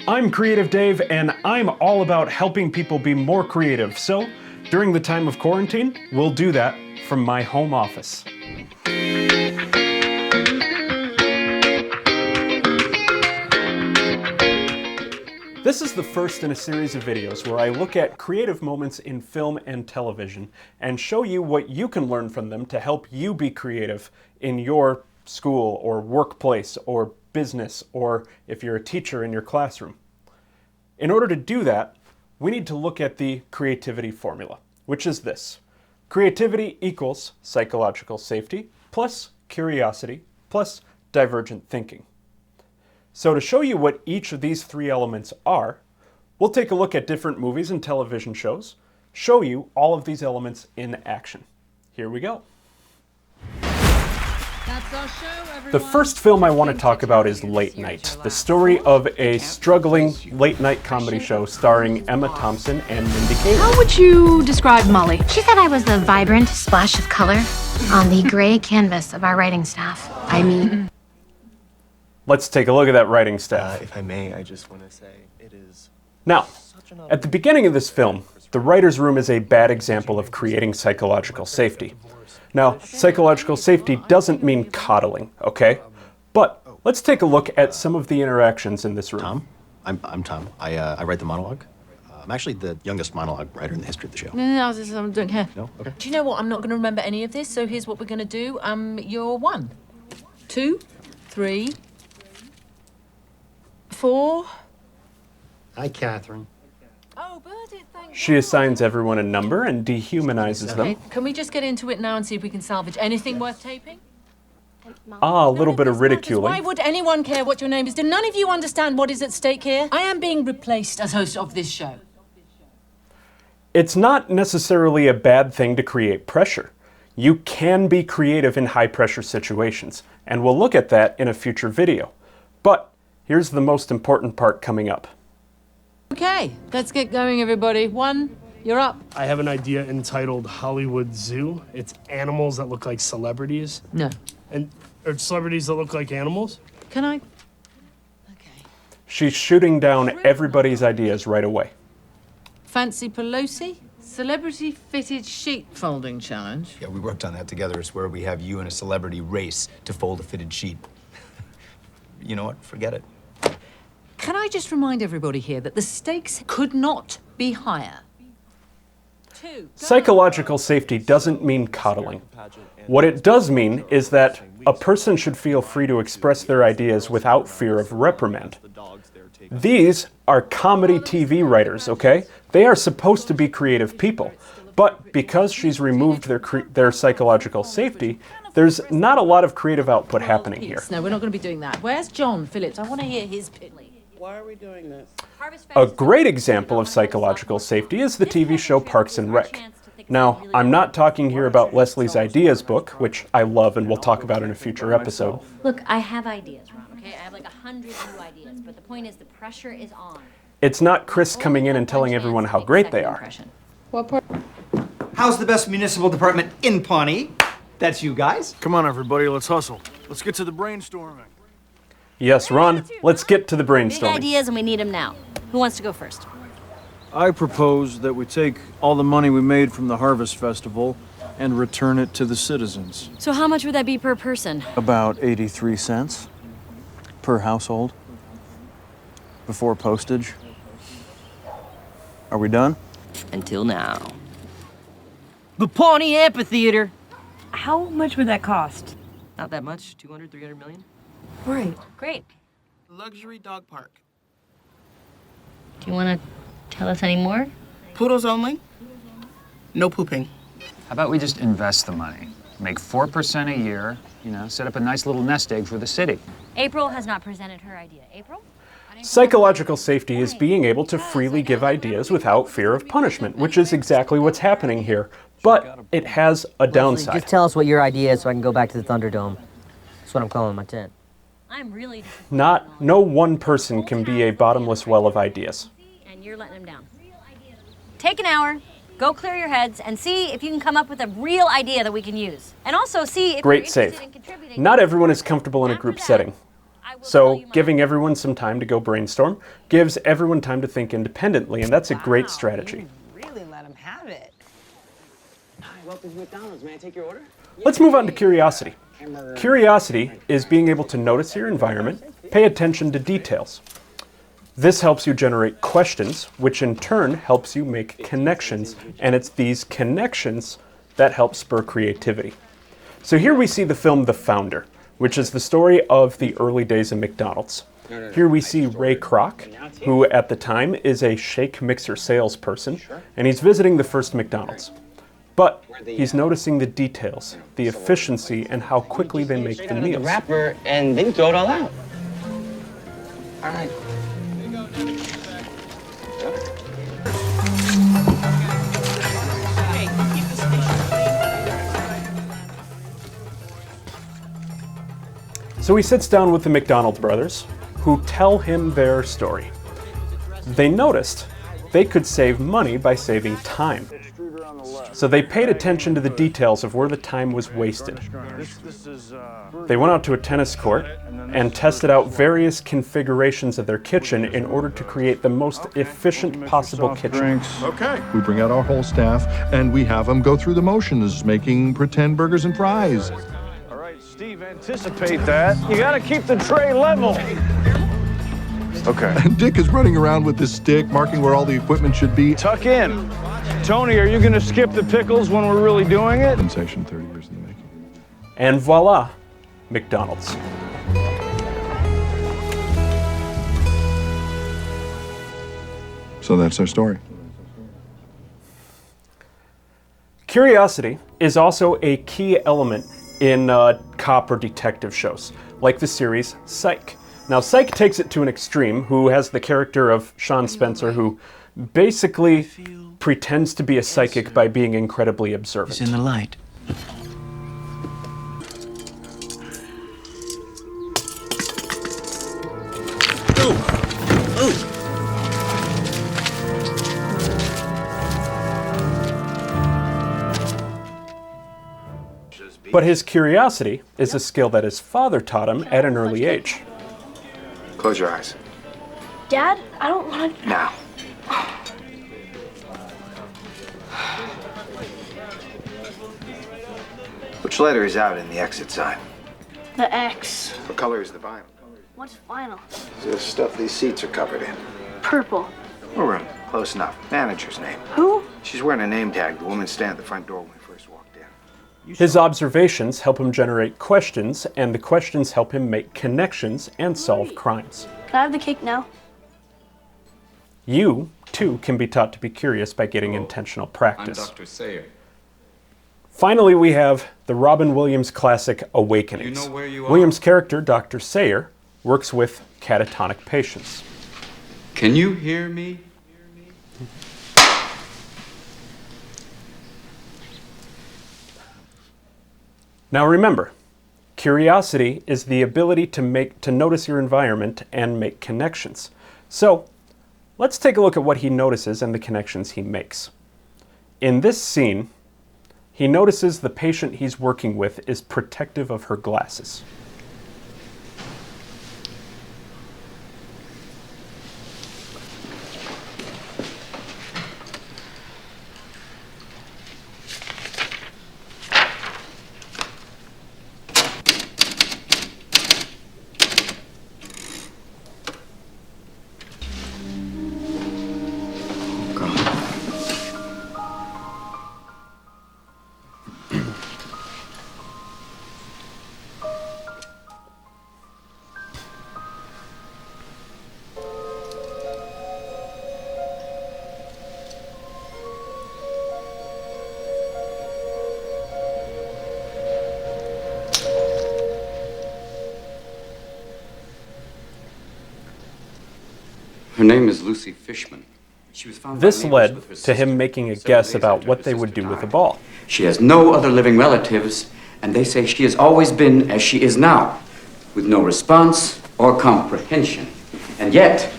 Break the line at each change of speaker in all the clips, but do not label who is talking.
I'm Creative Dave, and I'm all about helping people be more creative. So, during the time of quarantine, we'll do that from my home office. This is the first in a series of videos where I look at creative moments in film and television and show you what you can learn from them to help you be creative in your school or workplace or business, or if you're a teacher in your classroom. In order to do that, we need to look at the creativity formula, which is this. Creativity equals psychological safety plus curiosity plus divergent thinking. So to show you what each of these three elements are, we'll take a look at different movies and television shows, show you all of these elements in action. Here we go.
That's our show, everyone.
The first film I want to talk about is Late Night, the story of a struggling late-night comedy show starring Emma Thompson and Mindy Kaling.
How would you describe Molly?
She said I was the vibrant splash of color on the gray canvas of our writing staff. I mean...
Let's take a look at that writing staff.
If I may, I just want to say it is...
Now, at the beginning of this film, the writer's room is a bad example of creating psychological safety. Now, psychological safety doesn't mean coddling, okay? But let's take a look at some of the interactions in this room.
Tom? I'm Tom. I write the monologue. I'm actually the youngest monologue writer in the history of the show.
No, I don't care.
No? Okay.
Do you know what? I'm not going to remember any of this, so here's what we're going to do. You're 1, 2, 3, 4.
Hi, Catherine.
Oh, Birdie, thank
She assigns everyone a number and dehumanizes
Okay,
them.
can we just get into it now and see if we can salvage anything worth taping?
Ah, a little bit of
Why
ridiculing.
would anyone care what your name is? Do none of you understand what is at stake here? I am being replaced as host of this show.
It's not necessarily a bad thing to create pressure. You can be creative in high-pressure situations, and we'll look at that in a future video. But here's the most important part coming up.
Okay, let's get going, everybody. 1, you're up.
I have an idea entitled Hollywood Zoo. It's animals that look like celebrities.
No.
Or celebrities that look like animals.
Can I? Okay.
She's shooting down everybody's ideas right away.
Fancy Pelosi? Celebrity fitted sheet folding challenge.
Yeah, we worked on that together. It's where we have you and a celebrity race to fold a fitted sheet. You know what? Forget it.
Can I just remind everybody here that the stakes could not be higher? 2, go.
Psychological safety doesn't mean coddling. What it does mean is that a person should feel free to express their ideas without fear of reprimand. These are comedy TV writers, okay? They are supposed to be creative people. But because she's removed their psychological safety, there's not a lot of creative output happening here.
No, we're not going to be doing that. Where's John Phillips? I want to hear his pitch.
Why are we doing this?
A great example of psychological safety is the TV show Parks and Rec. Now, I'm not talking here about Leslie's Ideas book, which I love and we'll talk about in a future episode.
Look, I have ideas, Ron, okay? I have like 100 new ideas, but the point is the pressure is on.
It's not Chris coming in and telling everyone how great they are.
What part?
How's the best municipal department in Pawnee? That's you guys.
Come on, everybody, let's hustle. Let's get to the brainstorming.
Yes, Ron, let's get to the
Big
brainstorming.
ideas and we need them now. Who wants to go first?
I propose that we take all the money we made from the Harvest Festival and return it to the citizens.
So how much would that be per person?
About 83 cents per household before postage. Are we done?
Until now. The Pawnee Amphitheater.
How much would that cost?
Not that much. 200, 300 million.
Right.
Great.
Luxury dog park.
Do you want to tell us any more?
Poodles only. No pooping.
How about we just invest the money? Make 4% a year, set up a nice little nest egg for the city.
April has not presented her idea. April?
Psychological safety is being able to freely give ideas without fear of punishment, which is exactly what's happening here. But it has a downside.
Just tell us what your idea is so I can go back to the Thunderdome. That's what I'm calling my tent.
I'm really
No one person can be a bottomless well of ideas.
And you're letting them down. Take an hour, go clear your heads, and see if you can come up with a real idea that we can use. And also see if
Great
you're interested
save.
in contributing.
Not everyone is comfortable in a group setting. So giving everyone some time to go brainstorm gives everyone time to think independently, and that's a great strategy.
Really let him have it.
Hi, welcome to McDonald's. May I take your order?
Let's move on to curiosity. Curiosity is being able to notice your environment, pay attention to details. This helps you generate questions, which in turn helps you make connections, and it's these connections that help spur creativity. So here we see the film The Founder, which is the story of the early days of McDonald's. Here we see Ray Kroc, who at the time is a shake mixer salesperson, and he's visiting the first McDonald's. But he's noticing the details, the efficiency, and how quickly they make the meals.
Wrapper and then throw it all out. All right.
So he sits down with the McDonald brothers, who tell him their story. They noticed they could save money by saving time. So they paid attention to the details of where the time was wasted. They went out to a tennis court and tested out various configurations of their kitchen in order to create the most efficient possible kitchen.
Okay. We bring out our whole staff and we have them go through the motions, making pretend burgers and fries.
All right, Steve, anticipate that. You gotta keep the tray level. Okay.
And Dick is running around with this stick, marking where all the equipment should be.
Tuck in. Tony, are you gonna skip the pickles when we're really doing it?
Sensation 30 years in the making.
And voila, McDonald's.
So that's our story.
Curiosity is also a key element in cop or detective shows, like the series Psych. Now, Psych takes it to an extreme, who has the character of Sean Spencer, who basically pretends to be a psychic by being incredibly observant.
It's in the light.
But his curiosity is a skill that his father taught him at an early age.
Close your eyes.
Dad, I don't want to...
Now. Which letter is out in the exit sign?
The X.
What color is the vinyl?
What's final?
It's the stuff these seats are covered in.
Purple.
Maroon. Close enough. Manager's name.
Who?
She's wearing a name tag. The woman standing at the front door when we first walked in.
His observations help him generate questions, and the questions help him make connections and solve crimes.
Can I have the cake now?
You, too, can be taught to be curious by getting intentional practice.
I'm Dr. Sayer.
Finally, we have the Robin Williams classic Awakenings.
You know where you are?
Williams' character, Dr. Sayer, works with catatonic patients.
Can you hear me?
Now remember, curiosity is the ability to notice your environment and make connections. So, let's take a look at what he notices and the connections he makes. In this scene, he notices the patient he's working with is protective of her glasses.
Her name is Lucy Fishman. She was found
This led to him making a guess about what they would do with the ball.
She has no other living relatives, and they say she has always been as she is now, with no response or comprehension. And yet...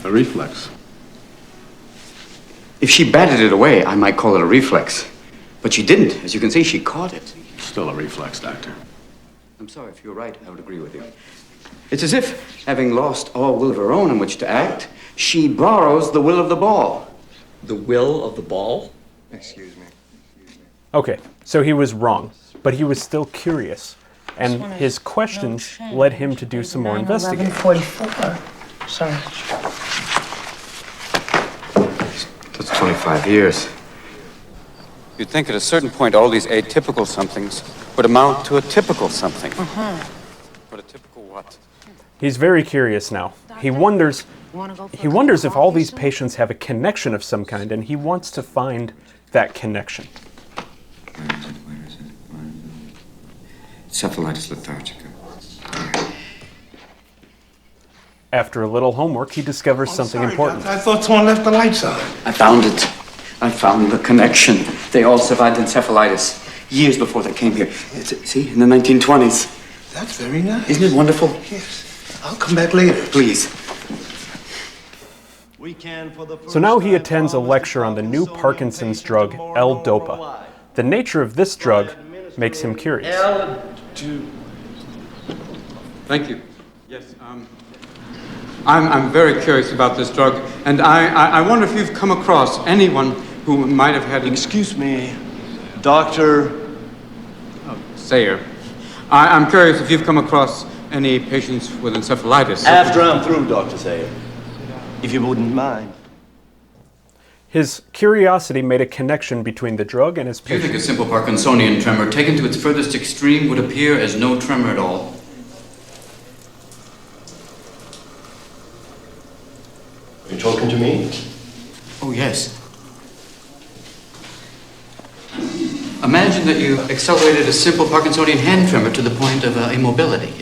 A reflex.
If she batted it away, I might call it a reflex. But she didn't. As you can see, she caught it.
Still a reflex, Doctor.
I'm sorry, if you're right, I would agree with you. It's as if, having lost all will of her own in which to act, she borrows the will of the ball.
The will of the ball? Excuse me.
Okay, so he was wrong, but he was still curious, and his questions led him to do some more investigating.
11:44. Sorry.
That's 25 years. You'd think at a certain point all these atypical somethings would amount to a typical something. But a typical what?
He's very curious now. He wonders if all these patients have a connection of some kind, and he wants to find that connection.
Where is it? Encephalitis lethargica.
After a little homework, he discovers something important.
I thought someone left the lights on.
I found it. I found the connection. They all survived encephalitis years before they came here. See, in the 1920s.
That's very nice.
Isn't it wonderful?
Yes. I'll come back later.
Please.
So now he attends a lecture on the new Parkinson's drug, L-Dopa. The nature of this drug makes him curious.
Thank you. Yes, I'm very curious about this drug, and I wonder if you've come across anyone who might have had...
Excuse me, Dr.
Sayer. I'm curious if you've come across any patients with encephalitis.
After I'm through, Dr. Sayer, if you wouldn't mind.
His curiosity made a connection between the drug and his
Do you
patient.
think a simple Parkinsonian tremor taken to its furthest extreme would appear as no tremor at all?
Are you talking to me?
Oh, yes. Imagine that you accelerated a simple Parkinsonian hand tremor to the point of immobility.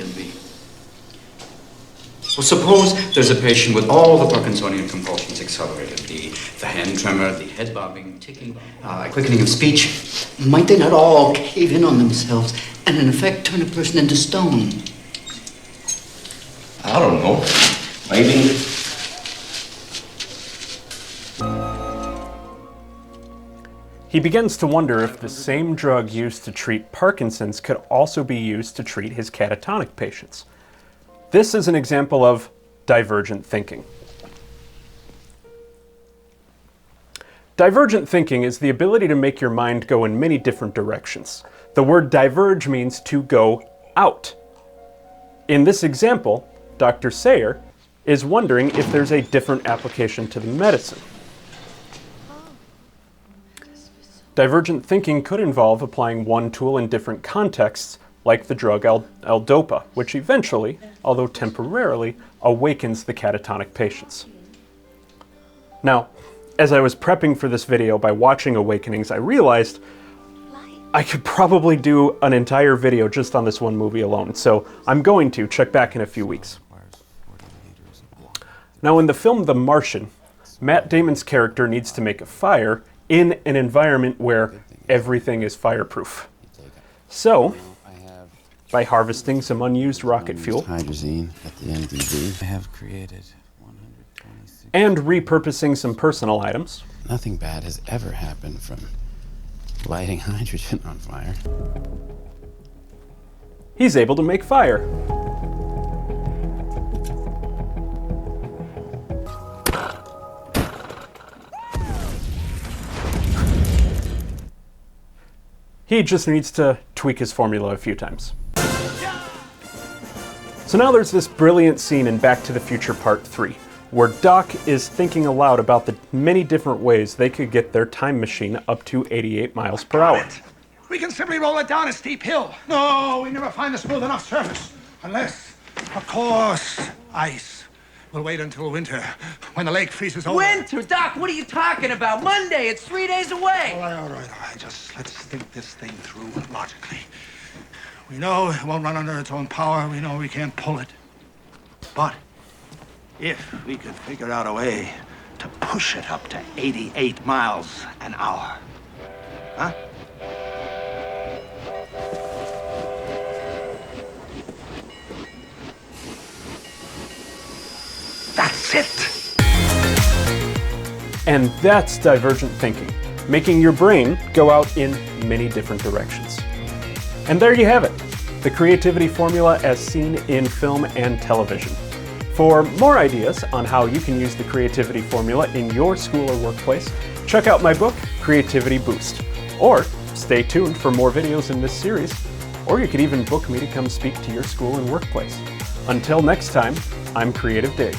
Well, suppose there's a patient with all the Parkinsonian compulsions accelerated. The hand tremor, the head bobbing, ticking, quickening of speech. Might they not all cave in on themselves and in effect turn a person into stone?
I don't know. Maybe.
He begins to wonder if the same drug used to treat Parkinson's could also be used to treat his catatonic patients. This is an example of divergent thinking. Divergent thinking is the ability to make your mind go in many different directions. The word diverge means to go out. In this example, Dr. Sayer is wondering if there's a different application to the medicine. Divergent thinking could involve applying one tool in different contexts, like the drug L-Dopa, which eventually, although temporarily, awakens the catatonic patients. Now, as I was prepping for this video by watching Awakenings, I realized I could probably do an entire video just on this one movie alone, so I'm going to check back in a few weeks. Now, in the film The Martian, Matt Damon's character needs to make a fire in an environment where everything is fireproof. So, by harvesting some unused rocket fuel
hydrazine at the NDB, I have created 126
and repurposing some personal items.
Nothing bad has ever happened from lighting hydrogen on fire.
He's able to make fire. He just needs to tweak his formula a few times. So now there's this brilliant scene in Back to the Future Part 3, where Doc is thinking aloud about the many different ways they could get their time machine up to 88 miles per hour.
We can simply roll it down a steep hill. No, we never find a smooth enough surface. Unless, of course, ice. We'll wait until winter, when the lake freezes over.
Winter? Doc, what are you talking about? Monday, it's 3 days away.
All right. Just let's think this thing through logically. We know it won't run under its own power. We know we can't pull it. But if we could figure out a way to push it up to 88 miles an hour, huh? That's it.
And that's divergent thinking, making your brain go out in many different directions. And there you have it. the creativity formula as seen in film and television. For more ideas on how you can use the creativity formula in your school or workplace, check out my book, Creativity Boost. Or stay tuned for more videos in this series, or you could even book me to come speak to your school and workplace. Until next time, I'm Creative Dig.